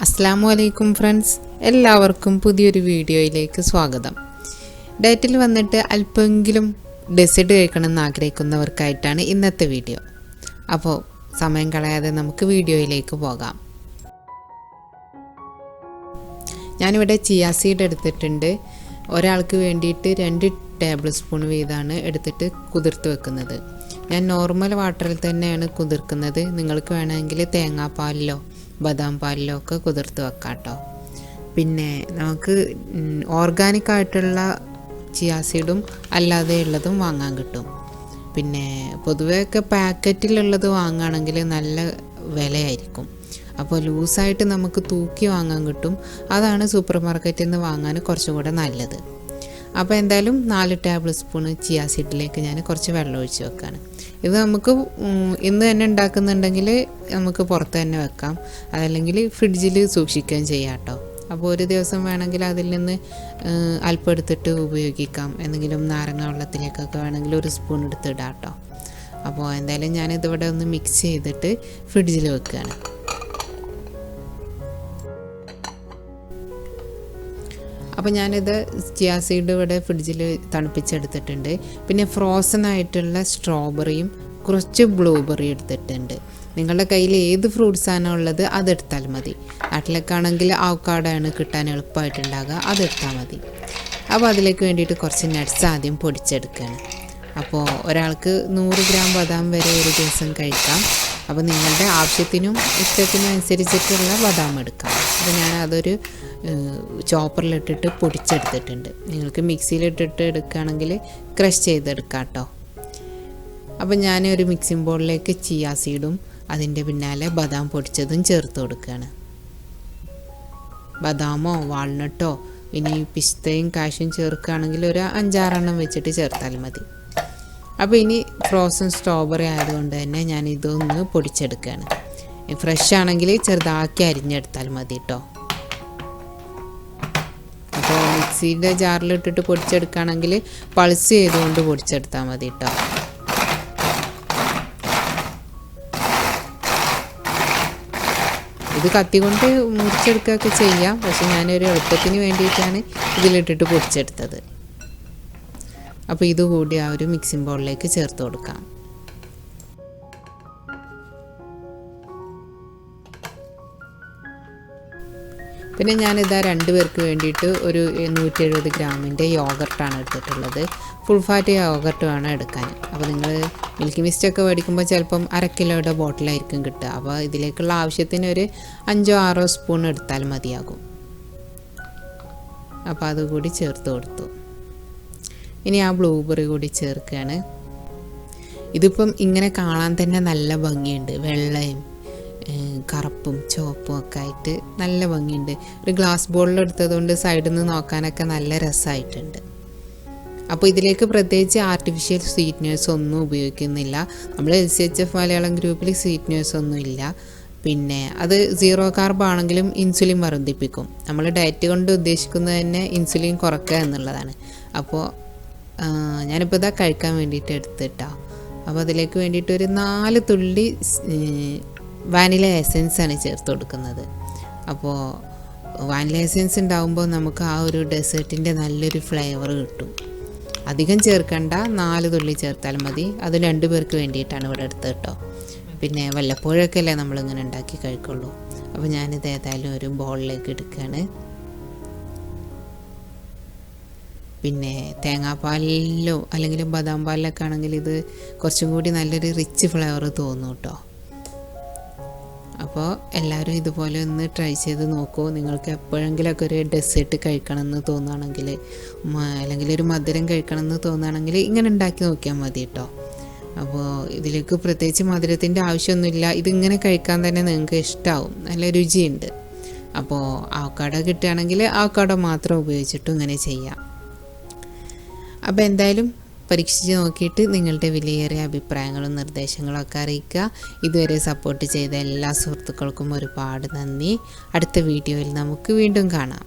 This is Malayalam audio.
അസ്സലാമു അലൈക്കും ഫ്രണ്ട്സ്, എല്ലാവർക്കും പുതിയൊരു വീഡിയോയിലേക്ക് സ്വാഗതം. ഡയറ്റിൽ വന്നിട്ട് അല്പമെങ്കിലും ഡെസേർട്ട് കഴിക്കണമെന്ന് ആഗ്രഹിക്കുന്നവർക്കായിട്ടാണ് ഇന്നത്തെ വീഡിയോ. അപ്പോൾ സമയം കളയാതെ നമുക്ക് വീഡിയോയിലേക്ക് പോകാം. ഞാനിവിടെ ചിയ സീഡ് എടുത്തിട്ടുണ്ട്. ഒരാൾക്ക് വേണ്ടിയിട്ട് 2 ടേബിൾ സ്പൂൺ വീതമാണ് എടുത്തിട്ട് കുതിർത്ത് വെക്കുന്നത്. ഞാൻ നോർമൽ വാട്ടറിൽ തന്നെയാണ് കുതിർക്കുന്നത്. നിങ്ങൾക്ക് വേണമെങ്കിൽ തേങ്ങാപ്പാലിലോ ബദാം പാലിലോ ഒക്കെ കുതിർത്ത് വെക്കാം കേട്ടോ. പിന്നെ നമുക്ക് ഓർഗാനിക് ആയിട്ടുള്ള ചിയ സീഡും അല്ലാതെ ഉള്ളതും വാങ്ങാൻ കിട്ടും. പിന്നെ പൊതുവേ ഒക്കെ പാക്കറ്റിലുള്ളത് വാങ്ങുകയാണെങ്കിൽ നല്ല വിലയായിരിക്കും. അപ്പോൾ ലൂസായിട്ട് നമുക്ക് തൂക്കി വാങ്ങാൻ കിട്ടും. അതാണ് സൂപ്പർ മാർക്കറ്റിൽ നിന്ന് വാങ്ങാൻ കുറച്ചും കൂടെ നല്ലത്. അപ്പോൾ എന്തായാലും 4 ടേബിൾ സ്പൂൺ ചിയ സീഡിലേക്ക് ഞാൻ കുറച്ച് വെള്ളം ഒഴിച്ച് വെക്കുകയാണ്. ഇത് നമുക്ക് ഇന്ന് തന്നെ ഉണ്ടാക്കുന്നുണ്ടെങ്കിൽ നമുക്ക് പുറത്ത് തന്നെ വെക്കാം, അതല്ലെങ്കിൽ ഫ്രിഡ്ജിൽ സൂക്ഷിക്കുകയും ചെയ്യാം കേട്ടോ. അപ്പോൾ ഒരു ദിവസം വേണമെങ്കിൽ അതിൽ നിന്ന് അല്പം എടുത്തിട്ട് ഉപയോഗിക്കാം. എന്തെങ്കിലും നാരങ്ങ വെള്ളത്തിലേക്കൊക്കെ വേണമെങ്കിൽ 1 സ്പൂൺ എടുത്തിടാം കേട്ടോ. അപ്പോൾ എന്തായാലും ഞാനിതിവിടെ ഒന്ന് മിക്സ് ചെയ്തിട്ട് ഫ്രിഡ്ജിൽ വെക്കുകയാണ്. അപ്പോൾ ഞാനിത് ചിയ സീഡ് ഇവിടെ ഫ്രിഡ്ജിൽ തണുപ്പിച്ചെടുത്തിട്ടുണ്ട്. പിന്നെ ഫ്രോസൺ ആയിട്ടുള്ള സ്ട്രോബെറിയും കുറച്ച് ബ്ലൂബെറി എടുത്തിട്ടുണ്ട്. നിങ്ങളുടെ കയ്യിൽ ഏത് ഫ്രൂട്ട്സാണോ ഉള്ളത് അതെടുത്താൽ മതി. നാട്ടിലേക്കാണെങ്കിൽ ആവക്കാഡോയാണ് കിട്ടാൻ എളുപ്പമായിട്ടുണ്ടാകുക, അതെടുത്താൽ മതി. അപ്പോൾ അതിലേക്ക് വേണ്ടിയിട്ട് കുറച്ച് നട്ട്സ് ആദ്യം പൊടിച്ചെടുക്കുകയാണ്. അപ്പോൾ ഒരാൾക്ക് 100 ഗ്രാം ബദാം വരെ ഒരു ദിവസം കഴിക്കാം. അപ്പോൾ നിങ്ങളുടെ ആവശ്യത്തിനും ഇഷ്ടത്തിനും അനുസരിച്ചിട്ടുള്ള ബദാം എടുക്കാം. അപ്പോൾ ഞാൻ അതൊരു ചോപ്പറിലിട്ടിട്ട് പൊടിച്ചെടുത്തിട്ടുണ്ട്. നിങ്ങൾക്ക് മിക്സിയിലിട്ടിട്ട് എടുക്കുകയാണെങ്കിൽ ക്രഷ് ചെയ്തെടുക്കാം കേട്ടോ. അപ്പോൾ ഞാനൊരു മിക്സിംഗ് ബോളിലേക്ക് ചിയ സീഡും അതിൻ്റെ പിന്നാലെ ബദാം പൊടിച്ചതും ചേർത്ത് കൊടുക്കുകയാണ്. ബദാമോ വാൾനട്ടോ ഇനി പിസ്തയും കാഷ്യും ചേർക്കുകയാണെങ്കിൽ ഒരു 5-6 എണ്ണം വെച്ചിട്ട് ചേർത്താൽ മതി. അപ്പോൾ ഇനി ഫ്രോസൺ സ്ട്രോബെറി ആയതുകൊണ്ട് തന്നെ ഞാൻ ഇതൊന്ന് പൊടിച്ചെടുക്കുകയാണ്. ഫ്രഷ് ആണെങ്കിൽ ചെറുതാക്കി അരിഞ്ഞെടുത്താൽ മതി കേട്ടോ. അപ്പോൾ മിക്സിയുടെ ജാറിലിട്ടിട്ട് പൊടിച്ചെടുക്കുകയാണെങ്കിൽ പൾസ് ചെയ്തുകൊണ്ട് പൊടിച്ചെടുത്താൽ മതി കേട്ടോ. ഇത് കത്തി കൊണ്ട് മുറിച്ചെടുക്കുകയൊക്കെ ചെയ്യാം, പക്ഷെ ഞാനൊരു എളുപ്പത്തിന് വേണ്ടിയിട്ടാണ് ഇതിലിട്ടിട്ട് പൊടിച്ചെടുത്തത്. അപ്പോൾ ഇതുകൂടി ആ ഒരു മിക്സിംഗ് ബൗളിലേക്ക് ചേർത്ത് കൊടുക്കാം. പിന്നെ ഞാനിതാ 2 പേർക്ക് വേണ്ടിയിട്ട് ഒരു 170 ഗ്രാമിൻ്റെ യോഗർട്ടാണ് എടുത്തിട്ടുള്ളത്. ഫുൾ ഫാറ്റ് യോഗർട്ട് വേണം എടുക്കാൻ. അപ്പോൾ നിങ്ങൾ മിൽക്കി മിസ്റ്റൊക്കെ മേടിക്കുമ്പോൾ ചിലപ്പം 1/2 കിലോയുടെ ബോട്ടിലായിരിക്കും കിട്ടുക. അപ്പോൾ ഇതിലേക്കുള്ള ആവശ്യത്തിന് ഒരു 5-6 സ്പൂൺ എടുത്താൽ മതിയാകും. അപ്പോൾ അതുകൂടി ചേർത്ത് കൊടുത്തു. ഇനി ആ ബ്ലൂബെറി കൂടി ചേർക്കുകയാണ്. ഇതിപ്പം ഇങ്ങനെ കാണാൻ തന്നെ നല്ല ഭംഗിയുണ്ട്. വെള്ളയും കറുപ്പും ചുവപ്പും ഒക്കെ ആയിട്ട് നല്ല ഭംഗിയുണ്ട്. ഒരു ഗ്ലാസ് ബോളിലെടുത്തതുകൊണ്ട് സൈഡിൽ നിന്ന് നോക്കാനൊക്കെ നല്ല രസമായിട്ടുണ്ട്. അപ്പോൾ ഇതിലേക്ക് പ്രത്യേകിച്ച് ആർട്ടിഫിഷ്യൽ സ്വീറ്റ്നേഴ്സ് ഒന്നും ഉപയോഗിക്കുന്നില്ല. നമ്മൾ lchf മലയാളം ഗ്രൂപ്പിൽ സ്വീറ്റ്നേഴ്സ് ഒന്നും ഇല്ല. പിന്നെ അത് 0 കാർബ് ആണെങ്കിലും ഇൻസുലിൻ വർദ്ധിപ്പിക്കും. നമ്മൾ ഡയറ്റ് കൊണ്ട് ഉദ്ദേശിക്കുന്നത് തന്നെ ഇൻസുലിൻ കുറയ്ക്കുക എന്നുള്ളതാണ്. അപ്പോൾ ഞാനിപ്പോൾ ഇതാ കഴിക്കാൻ വേണ്ടിയിട്ട് എടുത്തിട്ടാ. അപ്പോൾ അതിലേക്ക് വേണ്ടിയിട്ട് ഒരു 4 തുള്ളി വാനില എസൻസാണ് ചേർത്ത് കൊടുക്കുന്നത്. അപ്പോൾ വാനില എസൻസ് ഉണ്ടാകുമ്പോൾ നമുക്ക് ആ ഒരു ഡെസേർട്ടിൻ്റെ നല്ലൊരു ഫ്ലേവർ കിട്ടും. അധികം ചേർക്കണ്ട, 4 തുള്ളി ചേർത്താൽ മതി. അത് 2 പേർക്ക് വേണ്ടിയിട്ടാണ് ഇവിടെ എടുത്തത് കേട്ടോ. പിന്നെ വല്ലപ്പോഴൊക്കെ അല്ലേ നമ്മളിങ്ങനെ ഉണ്ടാക്കി കഴിക്കുള്ളൂ. അപ്പോൾ ഞാനിത് ഏതായാലും ഒരു ബൗളിലേക്ക് എടുക്കുകയാണ്. പിന്നെ തേങ്ങാപ്പാലിലോ അല്ലെങ്കിൽ ബദാം പാലിലൊക്കെ ആണെങ്കിൽ ഇത് കുറച്ചും കൂടി നല്ലൊരു റിച്ച് ഫ്ലേവർ തോന്നും കേട്ടോ. അപ്പോൾ എല്ലാവരും ഇതുപോലെ ഒന്ന് ട്രൈ ചെയ്ത് നോക്കൂ. നിങ്ങൾക്ക് എപ്പോഴെങ്കിലുമൊക്കെ ഒരു ഡെസേർട്ട് കഴിക്കണമെന്ന് തോന്നുകയാണെങ്കിൽ, അല്ലെങ്കിൽ ഒരു മധുരം കഴിക്കണമെന്ന് തോന്നുകയാണെങ്കിൽ ഇങ്ങനെ ഉണ്ടാക്കി നോക്കിയാൽ മതി കേട്ടോ. അപ്പോൾ ഇതിലേക്ക് പ്രത്യേകിച്ച് മധുരത്തിൻ്റെ ആവശ്യമൊന്നുമില്ല. ഇതിങ്ങനെ കഴിക്കാൻ തന്നെ നിങ്ങൾക്ക് ഇഷ്ടമാവും, നല്ല രുചിയുണ്ട്. അപ്പോൾ ആവക്കാഡോ കിട്ടുകയാണെങ്കിൽ ആവക്കാഡോ മാത്രം ഉപയോഗിച്ചിട്ടും ഇങ്ങനെ ചെയ്യാം. അപ്പോൾ എന്തായാലും പരീക്ഷിച്ച് നോക്കിയിട്ട് നിങ്ങളുടെ വിലയേറിയ അഭിപ്രായങ്ങളും നിർദ്ദേശങ്ങളും ഒക്കെ അറിയിക്കുക. ഇതുവരെ സപ്പോർട്ട് ചെയ്ത എല്ലാ സുഹൃത്തുക്കൾക്കും ഒരുപാട് നന്ദി. അടുത്ത വീഡിയോയിൽ നമുക്ക് വീണ്ടും കാണാം.